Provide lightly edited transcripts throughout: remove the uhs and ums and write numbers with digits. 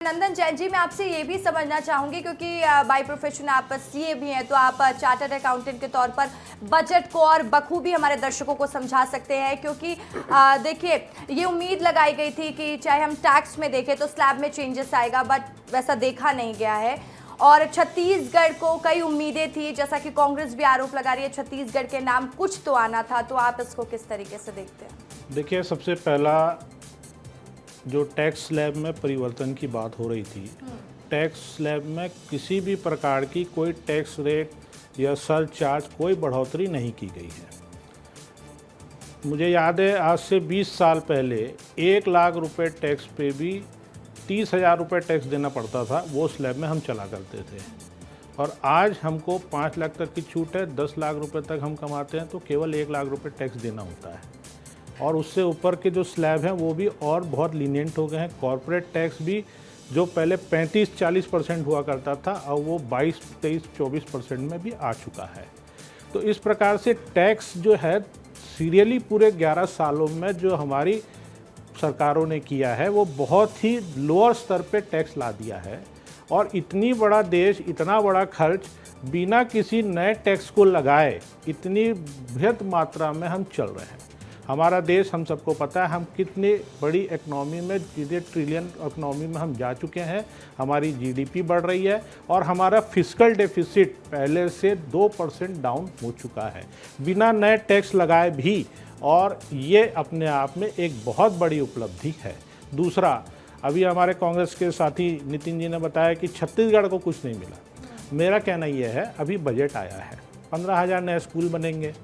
नंदन जैन जी, मैं आपसे ये भी समझना चाहूंगी क्योंकि बाय प्रोफेशन आप सीए भी हैं, तो आप चार्टर्ड अकाउंटेंट के तौर पर बजट को और बखूबी हमारे दर्शकों को समझा सकते हैं। क्योंकि देखिए, ये उम्मीद लगाई गई थी कि चाहे हम टैक्स में देखें तो स्लैब में चेंजेस आएगा, बट वैसा देखा नहीं गया है। और छत्तीसगढ़ को कई उम्मीदें थी, जैसा कि कांग्रेस भी आरोप लगा रही है छत्तीसगढ़ के नाम कुछ तो आना था, तो आप इसको किस तरीके से देखते हैं? देखिए, सबसे पहला जो टैक्स स्लैब में परिवर्तन की बात हो रही थी, टैक्स स्लैब में किसी भी प्रकार की कोई टैक्स रेट या सरचार्ज कोई बढ़ोतरी नहीं की गई है। मुझे याद है, आज से 20 साल पहले 1 लाख रुपए टैक्स पे भी 30,000 रुपये टैक्स देना पड़ता था, वो स्लैब में हम चला करते थे। और आज हमको 5 लाख तक की छूट है, 10 लाख रुपए तक हम कमाते हैं तो केवल 1 लाख रुपए टैक्स देना होता है। और उससे ऊपर के जो स्लैब हैं वो भी और बहुत लीनियंट हो गए हैं। कॉर्पोरेट टैक्स भी जो पहले 35-40% हुआ करता था, अब वो 22-23-24% में भी आ चुका है। तो इस प्रकार से टैक्स जो है सीरियली पूरे 11 सालों में जो हमारी सरकारों ने किया है वो बहुत ही लोअर स्तर पे टैक्स ला दिया है। और इतनी बड़ा देश, इतना बड़ा खर्च बिना किसी नए टैक्स को लगाए इतनी बृहद मात्रा में हम चल रहे हैं। हमारा देश, हम सबको पता है हम कितनी बड़ी इकनॉमी में, जितने ट्रिलियन इकनॉमी में हम जा चुके हैं। हमारी जीडीपी बढ़ रही है और हमारा फिस्कल डेफिसिट पहले से 2% डाउन हो चुका है बिना नए टैक्स लगाए भी। और ये अपने आप में एक बहुत बड़ी उपलब्धि है। दूसरा, अभी हमारे कांग्रेस के साथी नितिन जी ने बताया कि छत्तीसगढ़ को कुछ नहीं मिला। मेरा कहना यह है, अभी बजट आया है, 15,000 नए स्कूल बनेंगे,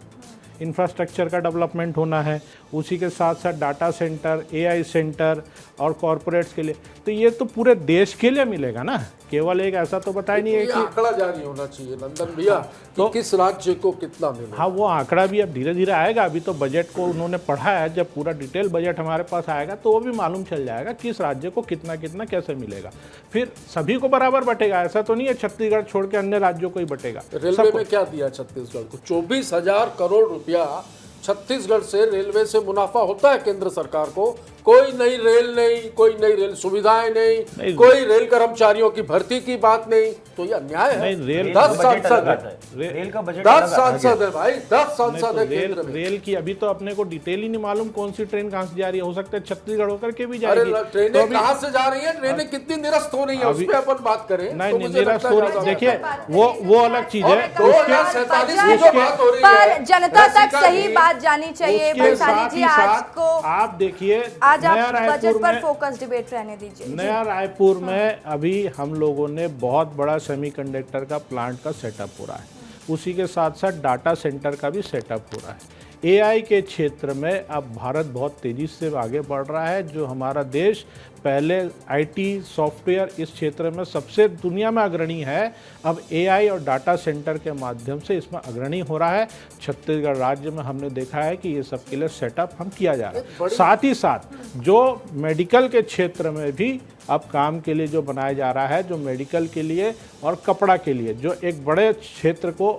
इंफ्रास्ट्रक्चर का डेवलपमेंट होना है, उसी के साथ साथ डाटा सेंटर, एआई सेंटर और कॉरपोरेट्स के लिए, तो ये तो पूरे देश के लिए मिलेगा ना, केवल एक ऐसा तो बताया नहीं है कि आंकड़ा जारी होना चाहिए नंदन भैया तो किस राज्य को कितना मिलेगा। हाँ, वो आंकड़ा भी अब धीरे धीरे आएगा। अभी तो बजट को उन्होंने पढ़ा है, जब पूरा डिटेल बजट हमारे पास आएगा तो वो भी मालूम चल जाएगा किस राज्य को कितना कितना कैसे मिलेगा। फिर सभी को बराबर बटेगा, ऐसा तो नहीं है छत्तीसगढ़ छोड़ के अन्य राज्यों को ही बटेगा। रेलवे में क्या दिया छत्तीसगढ़ को? 24,000 करोड़ रुपया छत्तीसगढ़ से रेलवे से मुनाफा होता है केंद्र सरकार को। कोई नई रेल नहीं, कोई नई रेल सुविधाएं नहीं, कोई रेल कर्मचारियों की भर्ती की बात नहीं, तो ये अन्याय है। नहीं, रेल 10 सांसद है, रेल का बजट 10 सांसद है भाई, 10 सांसद है केंद्र में। रेल की अभी तो अपने को डिटेल ही नहीं मालूम कौन सी ट्रेन कहाँ से जा रही है। हो सकता है छत्तीसगढ़ होकर के भी जाएगी। अरे ट्रेनें कहाँ से जा रही है, ट्रेनें कितनी निरस्त हो रही है, उस पर अपन बात करें। नहीं, निरस्त हो रही, देखिए वो अलग चीज है। 2047 की जो बात हो रही है, पर जनता तक सही बात जानी चाहिए। भंसाली जी, आज को आप देखिए, आज आप बजट पर फोकस डिबेट रहने दीजिए। नया रायपुर में अभी हम लोगों ने बहुत बड़ा सेमीकंडक्टर का प्लांट का सेटअप हो रहा है, उसी के साथ साथ डाटा सेंटर का भी सेटअप हो रहा है। एआई के क्षेत्र में अब भारत बहुत तेज़ी से आगे बढ़ रहा है। जो हमारा देश पहले आईटी सॉफ्टवेयर इस क्षेत्र में सबसे दुनिया में अग्रणी है, अब एआई और डाटा सेंटर के माध्यम से इसमें अग्रणी हो रहा है। छत्तीसगढ़ राज्य में हमने देखा है कि ये सब के लिए सेटअप हम किया जा रहा है। साथ ही साथ जो मेडिकल के क्षेत्र में भी अब काम के लिए जो बनाया जा रहा है, जो मेडिकल के लिए और कपड़ा के लिए, जो एक बड़े क्षेत्र को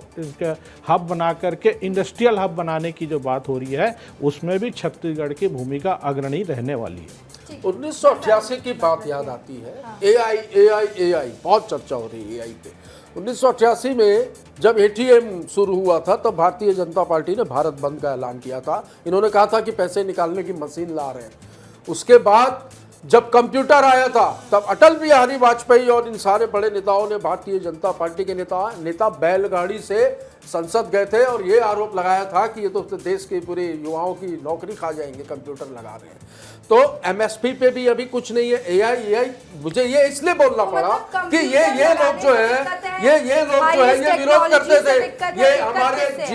हब बना करके इंडस्ट्रियल हब बनाने की जो बात हो रही है, उसमें भी छत्तीसगढ़ की भूमिका अग्रणी रहने वाली है। 1988 की बात याद आती है। एआई बहुत चर्चा हो रही है एआई पे। 1988 में जब एटीएम शुरू हुआ था तब भारतीय जनता पार्टी ने भारत बंद का ऐलान किया था। इन्होंने कहा था कि पैसे निकालने की मशीन ला रहे हैं। उसके बाद जब कंप्यूटर आया था तब अटल बिहारी वाजपेयी और इन सारे बड़े नेताओं ने, भारतीय जनता पार्टी के नेता बैलगाड़ी से संसद गए थे और ये आरोप लगाया था कि ये तो देश के पूरे युवाओं की नौकरी खा जाएंगे, कंप्यूटर लगा रहे हैं। तो एमएसपी पे भी अभी कुछ नहीं है। एआई मुझे ये इसलिए बोलना पड़ा कि ये लोग जो है ये विरोध करते थे, ये हमारे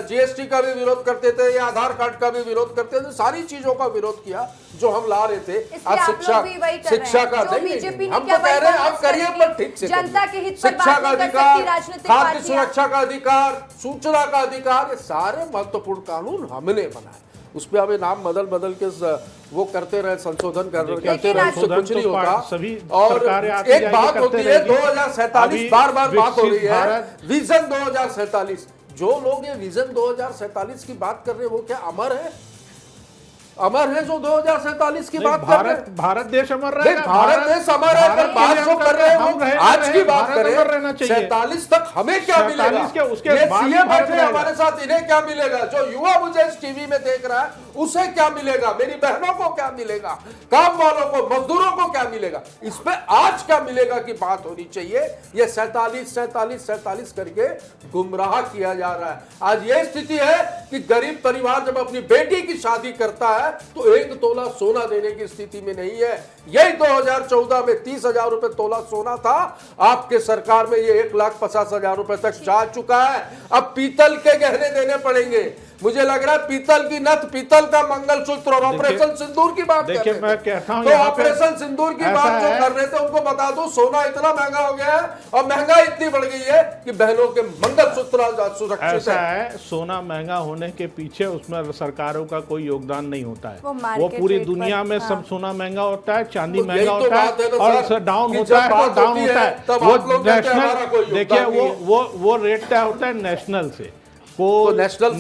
जीएसटी का भी विरोध करते थे, ये आधार कार्ड का भी विरोध करते थे, सारी चीजों का विरोध किया जो हम ला रहे थे। आज शिक्षा का नहीं, हम तो कह रहे हैं आप करिए, पर ठीक से जनता के हित पर शिक्षा का बात नहीं कर अधिकार, सकती राजनीतिक खाद्य पार्टियां। सुरक्षा का अधिकार, सूचना का अधिकार, ये सारे महत्वपूर्ण कानून हमने बनाए। उस पर अभी नाम बदल के वो करते रहे, संशोधन करते रहे, उससे कुछ नहीं होता। और एक बात होती है 2047, बार बात हो रही है विजन 2047। जो लोग ये विजन 2047 की बात कर रहे हैं वो क्या अमर है? अमर है जो 2047 की बात कर रहे हैं। भारत देश अमर नहीं, रहेगा। भारत देश अमर है, अगर बात जो कर रहे हम हैं रहे- आज की रहे- बात भारत अमर रहना करें चाहिए। 47 तक हमें क्या 47 मिलेगा, के उसके ये बाद सीए भारत बैठे हैं रहेगा। हमारे साथ, इन्हें क्या मिलेगा, जो युवा मुझे इस टीवी में देख रहा है उसे क्या मिलेगा, मेरी बहनों को क्या मिलेगा, काम वालों को, मजदूरों को क्या मिलेगा, इस पे आज क्या मिलेगा की बात होनी चाहिए। ये 47 करके गुमराह किया जा रहा है। आज ये स्थिति है कि गरीब परिवार जब अपनी बेटी की शादी करता है तो 1 तोला सोना देने की स्थिति में नहीं है। यही 2014 में 30,000 रुपए तोला सोना था, आपके सरकार में ये 1,50,000 रुपए तक जा चुका है। अब पीतल के गहने देने पड़ेंगे। मुझे लग रहा है पीतल की नथ, पीतल का मंगलसूत्र और ऑपरेशन सिंदूर की बात कर देखिए, रहे मैं थे। कहता हूं तो यहाँ पे ऑपरेशन सिंदूर की ऐसा बात जो है- कर रहे थे उनको बता दो, सोना इतना महंगा हो गया है और महंगाई इतनी बढ़ गई है कि बहनों के मंगलसूत्र आज सुरक्षित ऐसा है। है, सोना महंगा होने के पीछे उसमें सरकारों का कोई योगदान नहीं होता है। वो वो मार्केट पूरी रेट दुनिया पर, में हाँ। सब सोना महंगा होता है, चांदी तो महंगा यही तो होता बात है है ना और सर, डाउन कि होता जब है बात और डाउन होती होता है, है। तब वो आप लोग कहते हैं हमारा कोई नेशनल, देखिए योगदान नहीं है। वो रेट तय होता है नेशनल से। को तो नेशनल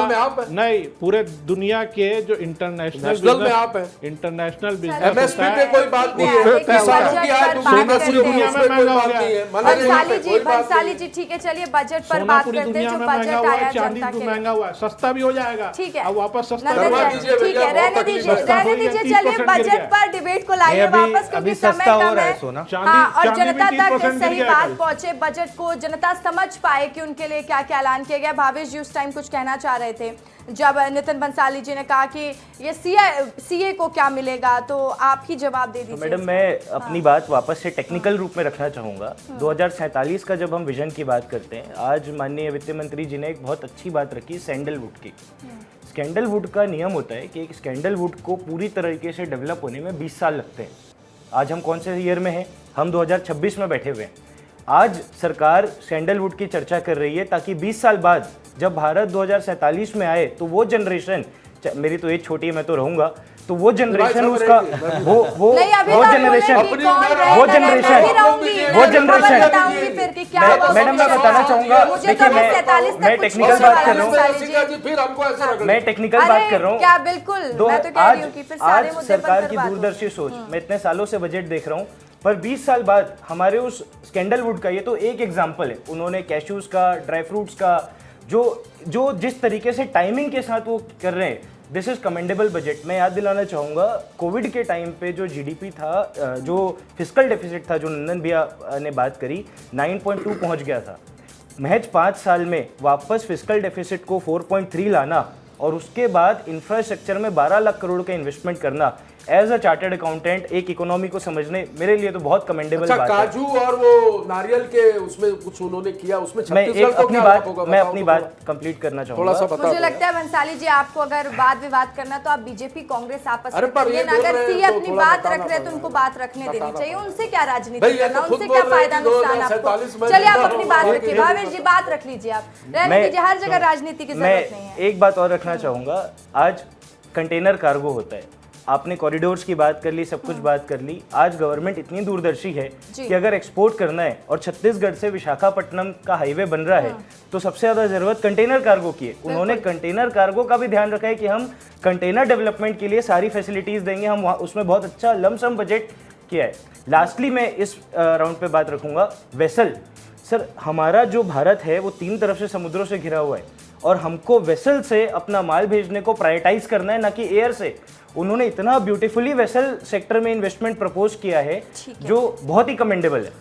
में आप हैं? नहीं, पूरे दुनिया के जो इंटरनेशनल नेशनल में आप हैं? इंटरनेशनल बिजनेस एमएसपी पे कोई बात नहीं ठीक है, है, किसानों बजट की आय पर दुगनी बात पूरी करते दुनिया हैं। में कोई बात नहीं है। मना नहीं बंसाली है, जी, कोई बात बंसाली नहीं जी, ठीक है, चलिए बजट पर सोना बात पूरी करते हैं। दुनिया जो में महंगा बजट हुआ आया है, चांदी जनता के लिए। महंगा हुआ है, सस्ता भी हो जाएगा। ठीक है, अब वापस सस्ता नंदन करवा जी, दीजिए ठीक भैया, है, बहुत रहने तकलीफ दीजिए, है। रहने दीजिए, 30% चलिए गिर बजट गया। पर डिबेट को लाइए वापस, क्योंकि समय सस्ता हो कम रहा है। है सोना। हाँ, और चांदी भी जनता 30% तक गिर सही गया बात कल। पहुंचे, बजट को जनता समझ पाए कि उनके लिए क्या क्या ऐलान किया गया। भावेश जी उस टाइम कुछ कहना चाह रहे थे जब नितिन बंसाली जी ने कहा कि ये सीए को क्या मिलेगा, तो आप ही जवाब दे दीजिए। मैडम, मैं अपनी बात वापस से टेक्निकल रूप में रखना चाहूँगा। 2047 का जब हम विजन की बात करते हैं, आज माननीय वित्त मंत्री जी ने एक बहुत अच्छी बात रखी सैंडलवुड की। सैंडलवुड का नियम होता है कि एक सैंडलवुड को पूरी तरीके से डेवलप होने में 20 साल लगते हैं। आज हम कौन से ईयर में हैं? हम 2026 में बैठे हुए हैं। आज सरकार सैंडलवुड की चर्चा कर रही है ताकि 20 साल बाद जब भारत 2047 में आए तो वो जनरेशन, मेरी तो एज छोटी है, मैं तो रहूंगा, तो वो जनरेशन उसका वो नहीं, अभी वो तो जनरेशन बोले कि कौन रहेगा, वो मैं जनरेशन नहीं रहूंगी, वो मैं जनरेशन बताऊंगी फिर कि क्या हुआ। मैडम, मैं बताना चाहूंगा, मुझे देखिए तो मैं 47 तक मैं कुछ टेक्निकल नहीं बात कर रहा बोला हूँ, रसीका जी, फिर हमको ऐसे रख मैं टेक्निकल बात कर रहा हूँ। क्या बिल्कुल, मैं तो कह रही हूँ कि फिर सारे आज मुद्दे पर सरकार फिर की बात दूरदर्शी सोच, मैं इतने सालों से बजट देख रहा हूँ, पर 20 साल बाद हमारे उस सैंडलवुड का, ये तो एक एग्जांपल है, उन्होंने कैश्यूज का, ड्राई फ्रूट्स का, जो जिस तरीके से टाइमिंग के साथ वो कर रहे हैं, दिस इज कमेंडेबल बजट। मैं याद दिलाना चाहूँगा, कोविड के टाइम पे जो जीडीपी था, जो फिस्कल डेफिसिट था, जो नंदन भैया ने बात करी, 9.2 पहुँच गया था। महज 5 साल में वापस फिस्कल डेफिसिट को 4.3 लाना और उसके बाद इंफ्रास्ट्रक्चर में 12 लाख करोड़ का इन्वेस्टमेंट करना, एज अ चार्टर्ड अकाउंटेंट एक इकोनॉमी को समझने मेरे लिए तो बहुत कमेंडेबल अच्छा, बात है। काजू और वो नारियल के उसमें कुछ उन्होंने किया, उसमें मैं छत्तीसगढ़ एक को अपनी क्या बात लाभ होगा, मैं बताओ अपनी तो बात कंप्लीट करना थोड़ा सा चाहूँगा। बता मुझे दो लगता है बंसाली जी, आपको अगर वाद विवाद करना तो आप बीजेपी कांग्रेस आपस अरे में पर करिए ये ना। बोल अगर रहे हैं सीए तो अपनी थोड़ा बात बताना रख रहे हैं तो पड़ेगा। उनको बात रखने देनी बताना चाहिए। पड़ेगा। उनसे क्या राजनीति भाई, ये करना, तो खुद उनसे बोल क्या रहे हैं फायदा कि नुकसान आपको। 2047 में चलिए आप जिंदा अपनी रहो, बात और रखिए, ये भावेश जी बात रख लीजिए, आप रहने मैं- दीजिए, हर जगह राजनीति की मैं जरूरत नहीं है। एक बात और रखना चाहूँगा, आज कंटेनर कार्गो होता है, आपने कॉरिडोर्स की बात कर ली, सब कुछ बात कर ली। आज गवर्नमेंट इतनी दूरदर्शी है जी। कि अगर एक्सपोर्ट करना है और छत्तीसगढ़ से विशाखापट्टनम का हाईवे बन रहा है, तो सबसे ज़्यादा ज़रूरत कंटेनर कार्गो की है। उन्होंने कंटेनर कार्गो का भी ध्यान रखा है कि हम कंटेनर डेवलपमेंट के लिए सारी फैसिलिटीज़ देंगे, हम उसमें बहुत अच्छा लमसम बजट किया है। लास्टली मैं इस राउंड पे बात रखूँगा, वेसल। सर, हमारा जो भारत है वो 3 तरफ से समुद्रों से घिरा हुआ है और हमको वेसल से अपना माल भेजने को प्रायोरिटाइज करना है, ना कि एयर से। उन्होंने इतना ब्यूटीफुली वेसल सेक्टर में इन्वेस्टमेंट प्रपोज किया है, जो बहुत ही कमेंडेबल है।